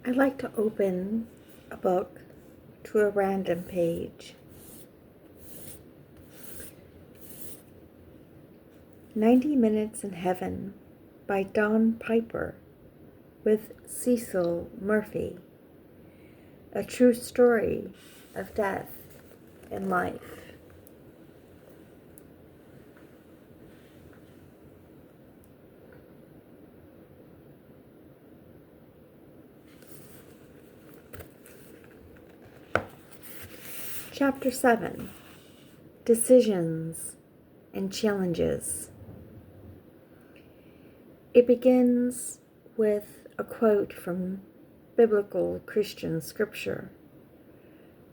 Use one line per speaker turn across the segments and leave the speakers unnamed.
I like to open a book to a random page. 90 Minutes in Heaven by Don Piper with Cecil Murphy. A true story of death and life. Chapter 7. Decisions and Challenges. It begins with a quote from biblical Christian scripture.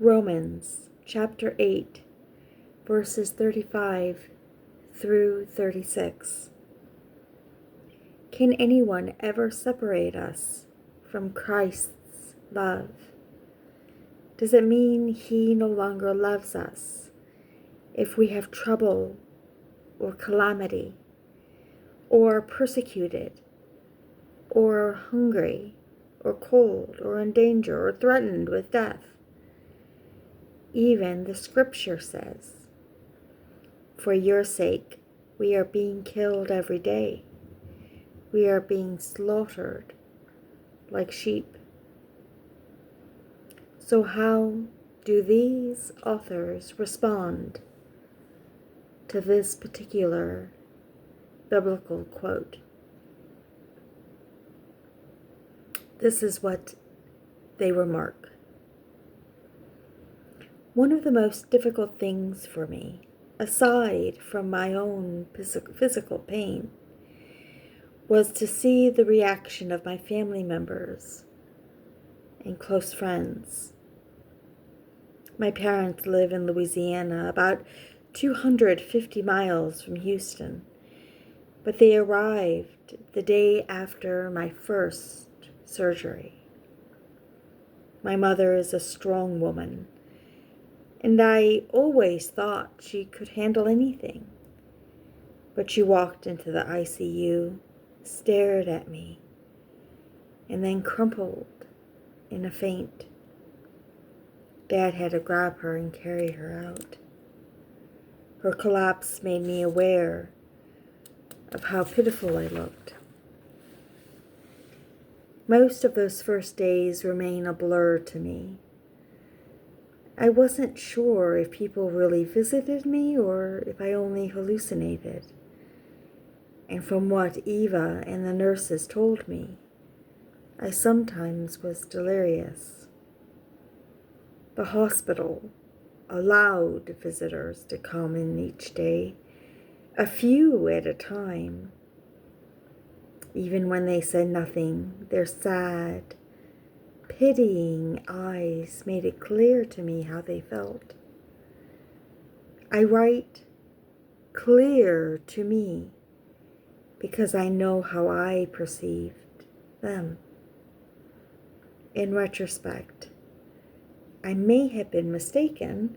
Romans chapter 8, verses 35 through 36. Can anyone ever separate us from Christ's love? Does it mean he no longer loves us if we have trouble or calamity, or persecuted, or hungry, or cold, or in danger, or threatened with death? Even the scripture says, "For your sake we are being killed every day. We are being slaughtered like sheep." So how do these authors respond to this particular biblical quote? This is what they remark. One of the most difficult things for me, aside from my own physical pain, was to see the reaction of my family members and close friends. My parents live in Louisiana, about 250 miles from Houston, but they arrived the day after my first surgery. My mother is a strong woman, and I always thought she could handle anything. But she walked into the ICU, stared at me, and then crumpled in a faint. Dad had to grab her and carry her out. Her collapse made me aware of how pitiful I looked. Most of those first days remain a blur to me. I wasn't sure if people really visited me or if I only hallucinated. And from what Eva and the nurses told me, I sometimes was delirious. The hospital allowed visitors to come in each day, a few at a time. Even when they said nothing, their sad, pitying eyes made it clear to me how they felt. I write clear to me because I know how I perceived them. In retrospect, I may have been mistaken.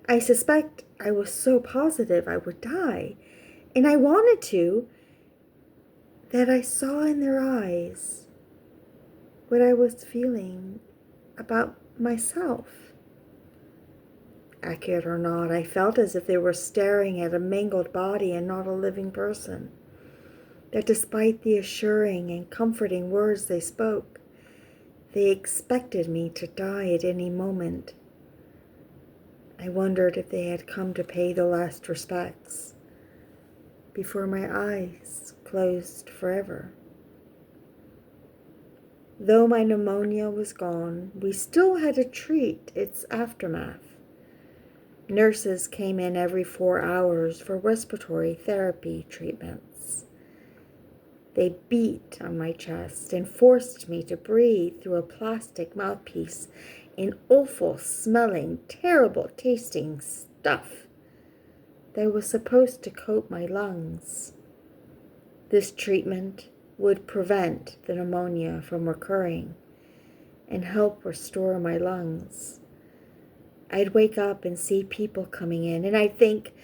I suspect I was so positive I would die, and I wanted to, that I saw in their eyes what I was feeling about myself. Accurate or not, I felt as if they were staring at a mangled body and not a living person. That despite the assuring and comforting words they spoke, they expected me to die at any moment. I wondered if they had come to pay the last respects before my eyes closed forever. Though my pneumonia was gone, we still had to treat its aftermath. Nurses came in every 4 hours for respiratory therapy treatments. They beat on my chest and forced me to breathe through a plastic mouthpiece in awful smelling, terrible tasting stuff that was supposed to coat my lungs. This treatment would prevent the pneumonia from recurring and help restore my lungs. I'd wake up and see people coming in, and I'd think,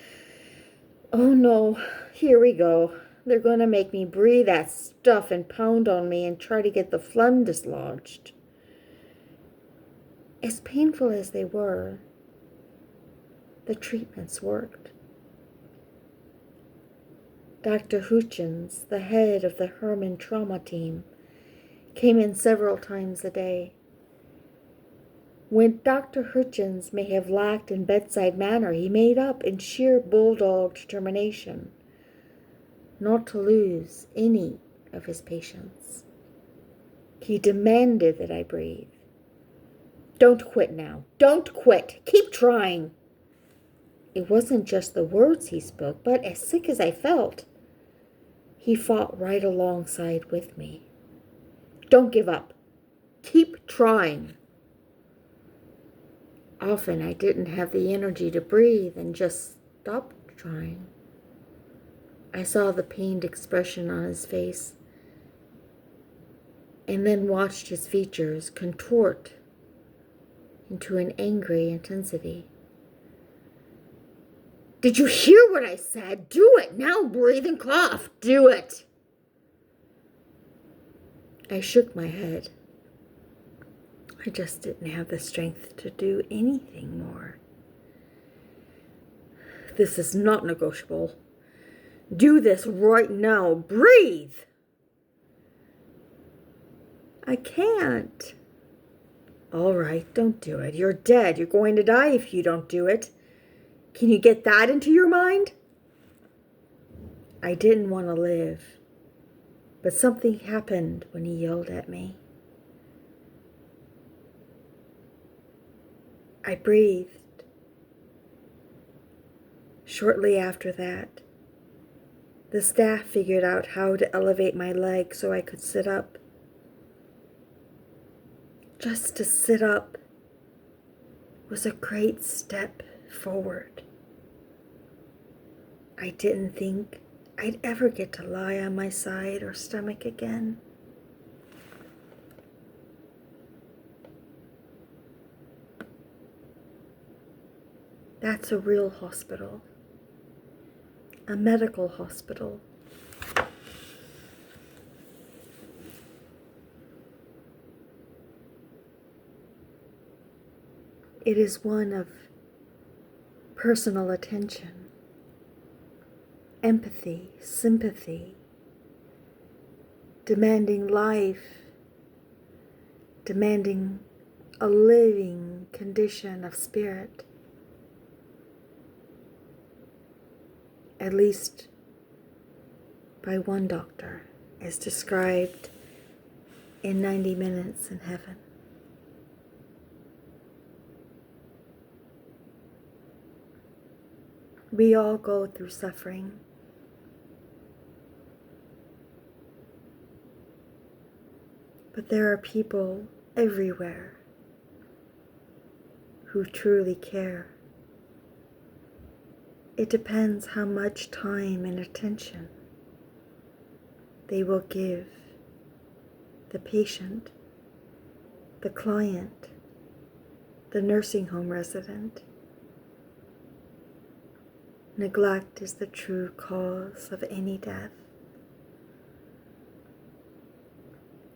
"Oh no, here we go. They're going to make me breathe that stuff and pound on me and try to get the phlegm dislodged." As painful as they were, the treatments worked. Dr. Hutchins, the head of the Herman trauma team, came in several times a day. When Dr. Hutchins may have lacked in bedside manner, he made up in sheer bulldog determination not to lose any of his patients. He demanded that I breathe. Don't quit now. Don't quit. Keep trying. It wasn't just the words he spoke, but as sick as I felt, he fought right alongside with me. Don't give up. Keep trying. Often I didn't have the energy to breathe and just stopped trying. I saw the pained expression on his face and then watched his features contort into an angry intensity. Did you hear what I said? Do it. Now breathe and cough. Do it. I shook my head. I just didn't have the strength to do anything more. This is not negotiable. Do this right now. Breathe. I can't. All right, don't do it. You're dead. You're going to die if you don't do it. Can you get that into your mind? I didn't want to live, but something happened when he yelled at me. I breathed. Shortly after that, the staff figured out how to elevate my leg so I could sit up. Just to sit up was a great step forward. I didn't think I'd ever get to lie on my side or stomach again. That's a real hospital, a medical hospital. It is one of personal attention, empathy, sympathy, demanding life, demanding a living condition of spirit, at least by one doctor, as described in 90 Minutes in Heaven. We all go through suffering. But there are people everywhere who truly care. It depends how much time and attention they will give the patient, the client, the nursing home resident. Neglect is the true cause of any death.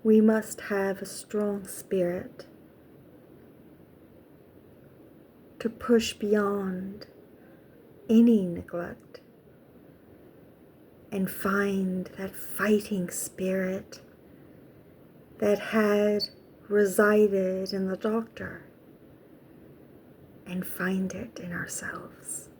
We must have a strong spirit to push beyond any neglect and find that fighting spirit that had resided in the doctor and find it in ourselves.